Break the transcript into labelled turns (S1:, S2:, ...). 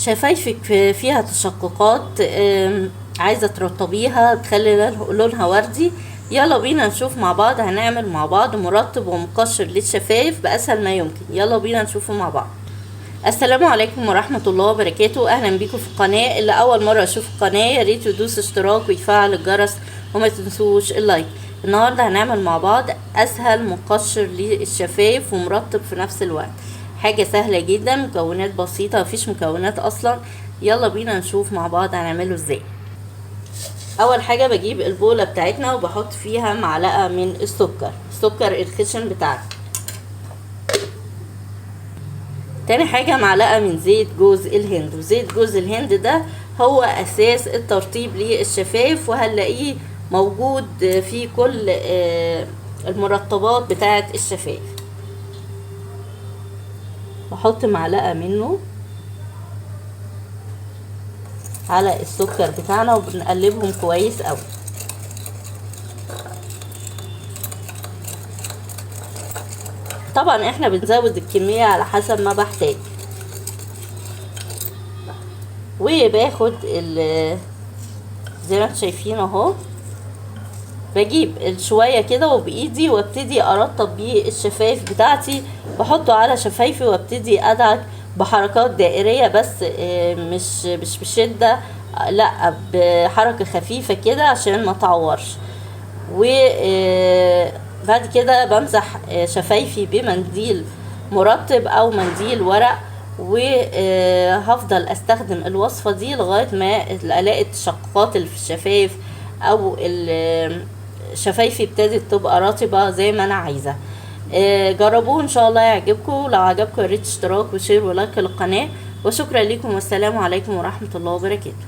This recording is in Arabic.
S1: شفايفك فيها تشققات، عايزة ترطبيها تخلي لونها وردي، يلا بينا نشوف مع بعض. هنعمل مع بعض مرطب ومقشر للشفايف بأسهل ما يمكن. يلا بينا نشوفه مع بعض. السلام عليكم ورحمة الله وبركاته. اهلا بيكم في القناة. اللي اول مرة اشوف القناة يا ريت يدوس اشتراك ويفعل الجرس وما تنسوش اللايك. النهاردة هنعمل مع بعض اسهل مقشر للشفايف ومرطب في نفس الوقت. حاجة سهلة جدا، مكونات بسيطة، مفيش مكونات اصلا. يلا بينا نشوف مع بعض هنعمله ازاي. اول حاجة بجيب البولة بتاعتنا وبحط فيها معلقة من السكر الخشن بتاعنا. تاني حاجة معلقة من زيت جوز الهند، وزيت جوز الهند ده هو اساس الترطيب للشفايف، وهنلاقيه موجود في كل المرطبات بتاعة الشفايف. بحط معلقة منه على السكر بتاعنا وبنقلبهم كويس قوي. طبعا احنا بنزود الكمية على حسب ما بحتاج. وباخد زي ما انتم شايفين اهو، بجيب شوية كده وبايدي وابتدي ارطب بيه الشفايف بتاعتي، بحطه على شفايفي وابتدي ادعك بحركات دائرية، بس مش بشدة، لا بحركة خفيفة كده عشان ما تعورش. وبعد كده بمسح شفايفي بمنديل مرطب او منديل ورق، وهفضل استخدم الوصفة دي لغاية ما الاقي التشققات اللي في الشفايف او شفايفي ابتدت تبقى رطبة زي ما انا عايزة. جربوه ان شاء الله يعجبكم. لو عجبكم يا ريت اشتراك وشير ولايك للقناة، وشكرا لكم والسلام عليكم ورحمة الله وبركاته.